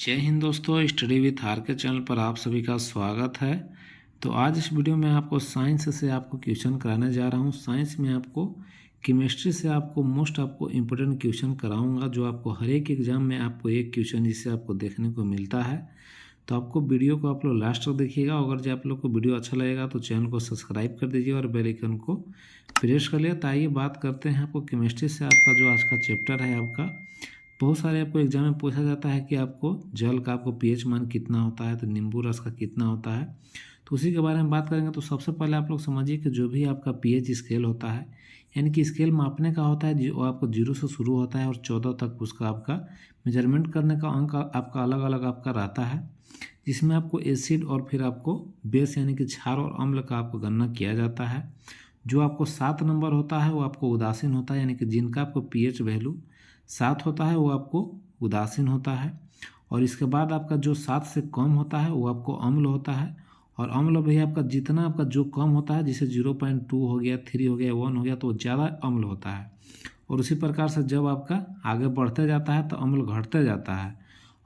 जय हिंद दोस्तों, study with are के चैनल पर आप सभी का स्वागत है। तो आज इस वीडियो में आपको साइंस से आपको क्वेश्चन कराने जा रहा हूँ। साइंस में आपको केमिस्ट्री से आपको इम्पोर्टेंट क्वेश्चन कराऊंगा, जो आपको हर एक एग्जाम में आपको एक क्वेश्चन जिससे आपको देखने को मिलता है। तो आपको वीडियो को आप लोग लास्ट तक देखिएगा। अगर जो आप लोग को वीडियो अच्छा लगेगा तो चैनल को सब्सक्राइब कर दीजिए और बेल आइकन को प्रेस कर लिया। तो आइए बात करते हैं आपको केमिस्ट्री से आपका जो आज का चैप्टर है। आपका बहुत सारे आपको एग्जाम में पूछा जाता है कि आपको जल का आपको पीएच मान कितना होता है, तो नींबू रस का कितना होता है। तो उसी के बारे में बात करेंगे। तो सबसे पहले आप लोग समझिए कि जो भी आपका पीएच स्केल होता है, यानी कि स्केल मापने का होता है, जो आपको 0 से शुरू होता है और 14 तक उसका आपका मेजरमेंट करने का अंक आपका अलग अलग आपका रहता है, जिसमें आपको एसिड और फिर आपको बेस यानी कि क्षार और अम्ल का आपको गणना किया जाता है। जो आपको 7 नंबर होता है वो आपको उदासीन होता है, यानी कि जिनका आपको पीएच वैल्यू 7 होता है वो आपको उदासीन होता है। और इसके बाद आपका जो 7 से कम होता है वो आपको अम्ल होता है। और अम्ल भी आपका जितना आपका जो कम होता है, जैसे 0.2 हो गया, 3 हो गया, 1 हो गया, तो ज़्यादा अम्ल होता है। और उसी प्रकार से जब आपका आगे बढ़ते जाता है तो अम्ल घटते जाता है।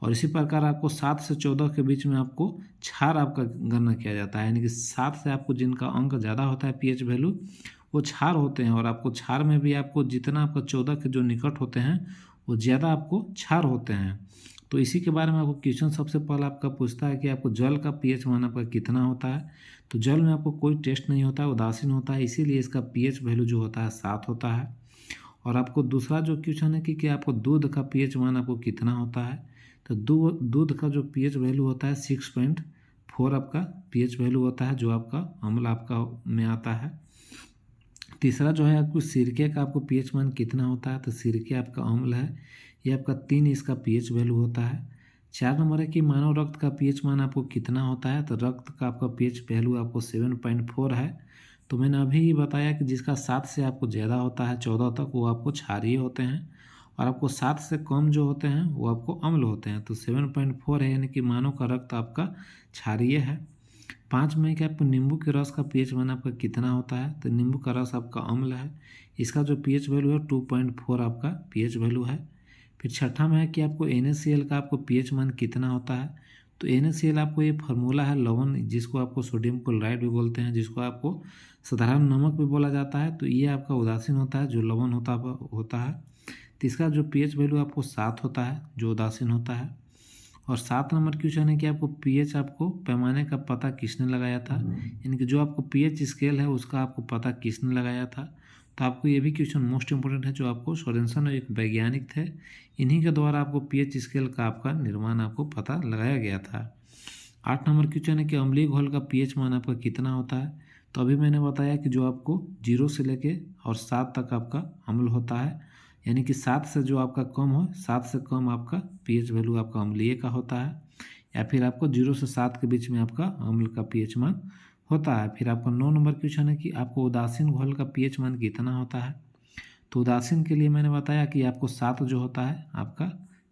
और इसी प्रकार आपको 7 से 14 के बीच में आपको क्षार आपका गणना किया जाता है, यानी कि 7 से आपको जिनका अंक ज़्यादा होता है पीएच वैल्यू, वो क्षार होते हैं। और आपको क्षार में भी आपको जितना आपका 14 के जो निकट होते हैं वो ज़्यादा आपको क्षार होते हैं। तो इसी के बारे में आपको क्वेश्चन सबसे पहले आपका पूछता है कि आपको जल का पीएच मान आपका कितना होता है। तो जल में आपको कोई टेस्ट नहीं होता है, उदासीन होता है, इसीलिए इसका पीएच वैल्यू जो होता है 7 होता है। और आपको दूसरा जो क्वेश्चन है कि आपको दूध का पीएच मान आपको कितना होता है। तो दूध का जो पीएच वैल्यू होता है 6.4 आपका पीएच वैल्यू होता है, जो आपका अम्ल आपका में आता है। तीसरा जो है आपको सिरके का आपको पीएच मान कितना होता है। तो सिरके आपका अम्ल है, ये आपका 3 इसका पीएच वैल्यू होता है। 4 नंबर है कि मानव रक्त का पीएच मान आपको कितना होता है। तो रक्त का आपका पीएच वैल्यू आपको 7.4 है। तो मैंने अभी ही बताया कि जिसका 7 से आपको ज़्यादा होता है 14 तक, वो आपको क्षारीय होते हैं। और आपको 7 से कम जो होते हैं वो आपको अम्ल होते हैं। तो 7.4 है, यानी कि मानव का रक्त आपका क्षारीय है। 5 में कि आपको नींबू के रस का पीएच मान आपका कितना होता है। तो नींबू का रस आपका अम्ल है, इसका जो पीएच वैल्यू है 2.4 आपका पीएच वैल्यू है। फिर छठा में है कि आपको NaCl का आपको पीएच मान कितना होता है। तो NaCl आपको ये फार्मूला है लवण, जिसको आपको सोडियम क्लोराइड भी बोलते हैं, जिसको आपको साधारण नमक भी बोला जाता है। तो ये आपका उदासीन होता है, जो लवण होता है। तो इसका जो पीएच वैल्यू आपको 7 होता है, जो उदासीन होता है। और 7 नंबर क्वेश्चन है कि आपको पीएच आपको पैमाने का पता किसने लगाया था, यानी कि जो आपको पीएच स्केल है उसका आपको पता किसने लगाया था। तो आपको ये भी क्वेश्चन मोस्ट इंपोर्टेंट है, जो आपको सोरेनसन एक वैज्ञानिक थे, इन्हीं के द्वारा आपको पीएच स्केल का आपका निर्माण आपको पता लगाया गया था। 8 नंबर क्वेश्चन है कि अम्लीय घोल का पीएच मान आपका कितना होता है। तो अभी मैंने बताया कि जो आपको 0 से लेके और 7 तक आपका अम्ल होता है, यानी कि 7 से जो आपका कम हो, 7 से कम आपका पीएच वैल्यू आपका अम्लीय का होता है। या फिर आपको 0 से 7 के बीच में आपका अम्ल का पीएच मान होता है। फिर आपका 9 नंबर क्वेश्चन है कि आपको उदासीन घोल का पीएच मान कितना होता है। तो उदासीन के लिए मैंने बताया कि आपको 7 जो होता है आपका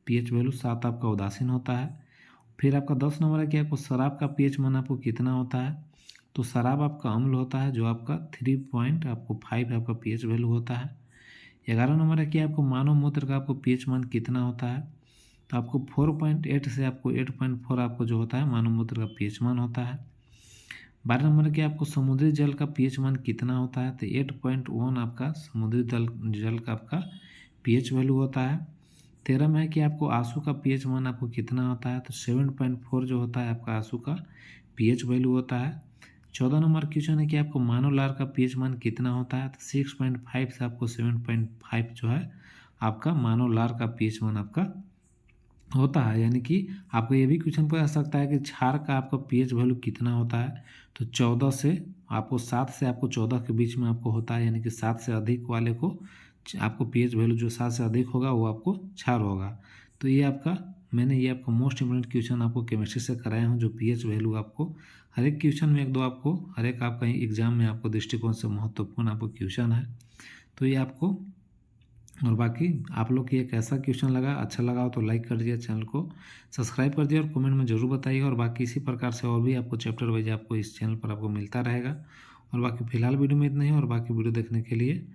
पीएच वैल्यू 7 आपका उदासीन होता है। फिर आपका 10 नंबर है कि आपको शराब का पीएच मान आपको कितना होता है। तो शराब आपका अम्ल होता है, जो आपका 3.5 आपका पीएच वैल्यू होता है। 11 नंबर है कि आपको मानव मूत्र का आपको पीएच मान कितना होता है। तो आपको 4.8 से आपको 8.4 आपको जो होता है मानव मूत्र का पीएच मान होता है। 12 नंबर कि आपको समुद्री जल का पीएच मान कितना होता है। तो 8.1 आपका समुद्री जल का आपका पीएच वैल्यू होता है। 13 में है कि आपको आंसू का पीएच मान आपको कितना होता है। तो 7.4 जो होता है आपका आंसू का पीएच वैल्यू होता है। 14 नंबर क्वेश्चन है कि आपको मानव लार का पीएच मान कितना होता है। तो 6.5 से आपको 7.5 जो है आपका मानव लार का पीएच मान आपका होता है। यानी कि आपको ये भी क्वेश्चन पूछ सकता है कि क्षार का आपका पीएच वैल्यू कितना होता है। तो 14 से आपको 7 से आपको 14 के बीच में आपको होता है, यानी कि 7 से अधिक वाले को आपको पीएच वैल्यू जो 7 से अधिक होगा वो आपको क्षार होगा। तो ये आपका मोस्ट इंपोर्टेंट क्वेश्चन आपको केमिस्ट्री से कराया हूँ, जो पीएच वैल्यू आपको हर एक क्वेश्चन में एक दो आपको हर एक आपका एग्जाम में आपको दृष्टिकोण से महत्वपूर्ण आपको क्वेश्चन है। तो ये आपको, और बाकी आप लोग की एक ऐसा क्वेश्चन लगा, अच्छा लगा हो तो लाइक कर दिया, चैनल को सब्सक्राइब कर दिया और कमेंट में ज़रूर बताइएगा। और बाकी इसी प्रकार से और भी आपको चैप्टर वाइज आपको इस चैनल पर आपको मिलता रहेगा। और बाकी फ़िलहाल वीडियो में इतना ही, और बाकी वीडियो देखने के लिए